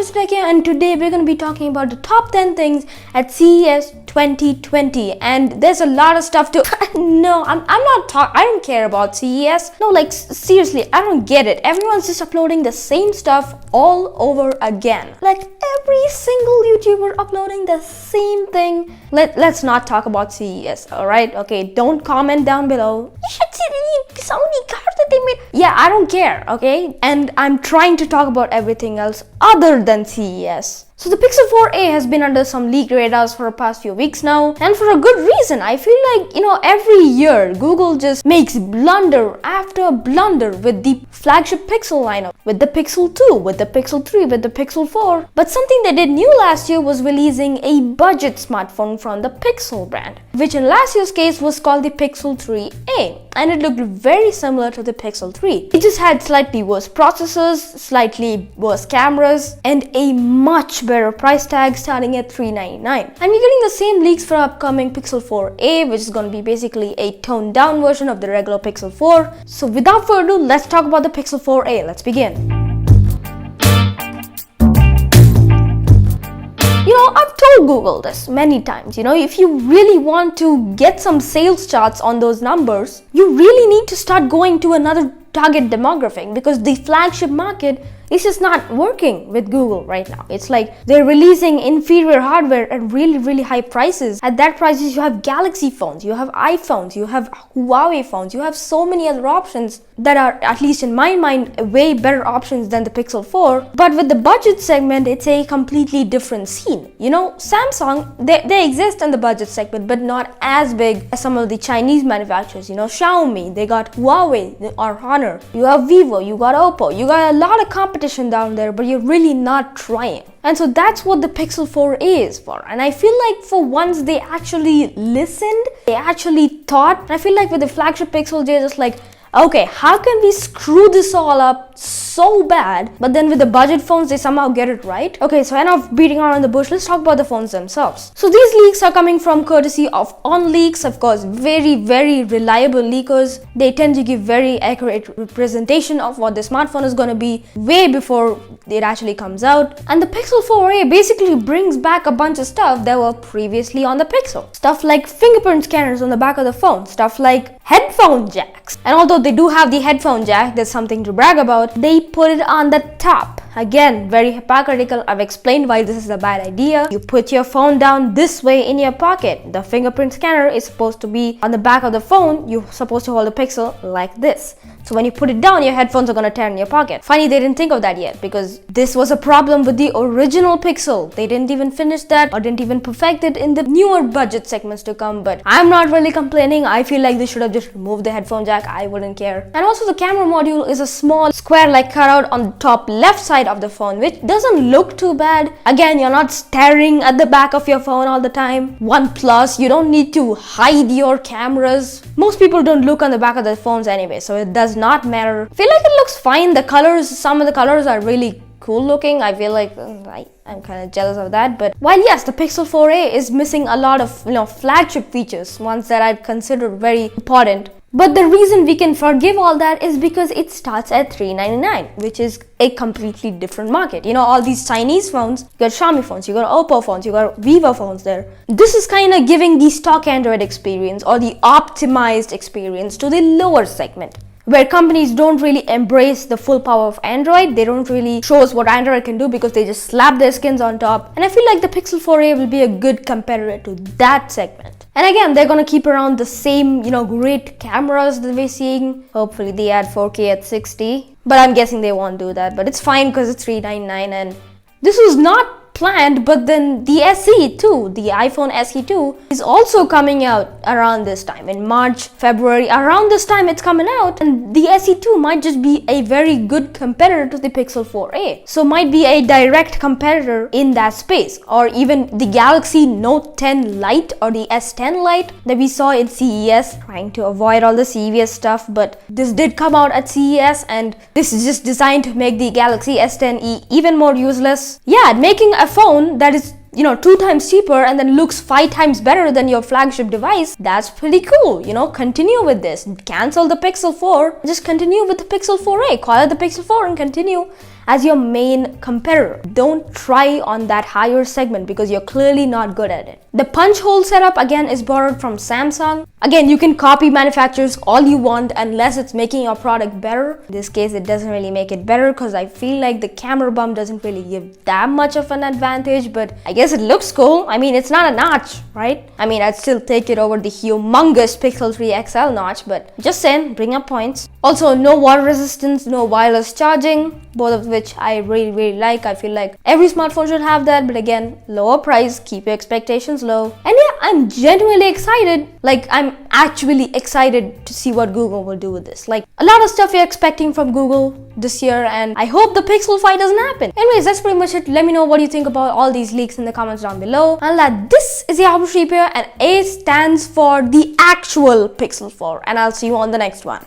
BlockBusterTech here, and today we're going to be talking about the top 10 things at CES 2020. And there's a lot of stuff to no, I don't care about CES. No, like seriously, I don't get it. Everyone's just uploading the same stuff all over again. Like every single YouTuber uploading the same thing. Let's not talk about CES, alright? Okay, don't comment down below. You should see so many cars that they made. Yeah, I don't care, okay? And I'm trying to talk about everything else other than CES. So the Pixel 4a has been under some leak radars for the past few weeks now, and for a good reason. I feel like, every year Google just makes blunder after blunder with the flagship Pixel lineup, with the Pixel 2, with the Pixel 3, with the Pixel 4. But something they did new last year was releasing a budget smartphone from the Pixel brand, which in last year's case was called the Pixel 3a, and it looked very similar to the Pixel 3. It just had slightly worse processors, slightly worse cameras, and a much better price tag starting at $399. And we're getting the same leaks for upcoming Pixel 4a, which is going to be basically a toned down version of the regular Pixel 4. So without further ado, let's talk about the Pixel 4a. Let's begin. I've told Google this many times, if you really want to get some sales charts on those numbers, you really need to start going to another target demographic, because the flagship market is just not working with Google right now. It's like they're releasing inferior hardware at really high prices. At that prices, you have Galaxy phones, you have iPhones, you have Huawei phones, you have so many other options that are, at least in my mind, way better options than the Pixel 4. But with the budget segment, it's a completely different scene. Samsung, they exist in the budget segment, but not as big as some of the Chinese manufacturers. Xiaomi, they got Huawei or Honor. You have Vivo, you got Oppo, you got a lot of competition down there, but you're really not trying. And so that's what the Pixel 4a is for. And I feel like for once they actually listened, they actually thought. And I feel like with the flagship Pixel, they're just like, okay, how can we screw this all up so bad, but then with the budget phones, they somehow get it right? Okay, so enough beating around the bush, let's talk about the phones themselves. So these leaks are coming from courtesy of OnLeaks, of course, very reliable leakers. They tend to give very accurate representation of what the smartphone is going to be way before it actually comes out. And the Pixel 4a basically brings back a bunch of stuff that were previously on the Pixel. Stuff like fingerprint scanners on the back of the phone, stuff like headphone jacks. And although they do have the headphone jack, there's something to brag about, they put it on the top. Again, very hypocritical. I've explained why this is a bad idea. You put your phone down this way in your pocket. The fingerprint scanner is supposed to be on the back of the phone. You're supposed to hold the Pixel like this. So when you put it down, your headphones are going to tear in your pocket. Funny they didn't think of that yet, because this was a problem with the original Pixel. They didn't even finish that or didn't even perfect it in the newer budget segments to come. But I'm not really complaining. I feel like they should have just removed the headphone jack. I wouldn't care. And also the camera module is a small square-like cutout on the top left side of the phone, which doesn't look too bad. Again, you're not staring at the back of your phone all the time. OnePlus, you don't need to hide your cameras. Most people don't look on the back of their phones anyway, so it does not matter. I feel like it looks fine. The colors, some of the colors are really cool looking. I feel like I'm kind of jealous of that. But while yes, the Pixel 4a is missing a lot of flagship features, ones that I'd consider very important. But the reason we can forgive all that is because it starts at $399, which is a completely different market. All these Chinese phones, you got Xiaomi phones, you got Oppo phones, you got Vivo phones there. This is kind of giving the stock Android experience or the optimized experience to the lower segment, where companies don't really embrace the full power of Android. They don't really show us what Android can do because they just slap their skins on top. And I feel like the Pixel 4a will be a good competitor to that segment. And again, they're going to keep around the same, great cameras that we're seeing. Hopefully they add 4K at 60. But I'm guessing they won't do that. But it's fine because it's $399. And this was not planned, but then the SE2, the iPhone SE2 is also coming out around this time in March, February. Around this time it's coming out, and the SE2 might just be a very good competitor to the Pixel 4a. So might be a direct competitor in that space, or even the Galaxy Note 10 Lite or the S10 Lite that we saw in CES, trying to avoid all the CES stuff, but this did come out at CES, and this is just designed to make the Galaxy S10e even more useless. Yeah, making a phone that is 2 times cheaper and then looks 5 times better than your flagship device, that's pretty cool. Continue with this. Cancel the Pixel 4, just continue with the Pixel 4a, call it the Pixel 4 and continue. as your main competitor. Don't try on that higher segment because you're clearly not good at it. The punch hole setup again is borrowed from Samsung. Again, you can copy manufacturers all you want unless it's making your product better. In this case, it doesn't really make it better because I feel like the camera bump doesn't really give that much of an advantage, but I guess it looks cool. I mean, it's not a notch, right? I mean, I'd still take it over the humongous Pixel 3 XL notch, but just saying, bring up points. Also, no water resistance, no wireless charging, both of which I really like. I feel like every smartphone should have that, but again, lower price, keep your expectations low. And yeah, I'm genuinely excited. Like, I'm actually excited to see what Google will do with this. Like, a lot of stuff we're expecting from Google this year, and I hope the Pixel fight doesn't happen. Anyways, that's pretty much it. Let me know what you think about all these leaks in the comments down below. And that this is Yahoo Sheep here, and A stands for the actual Pixel 4, and I'll see you on the next one.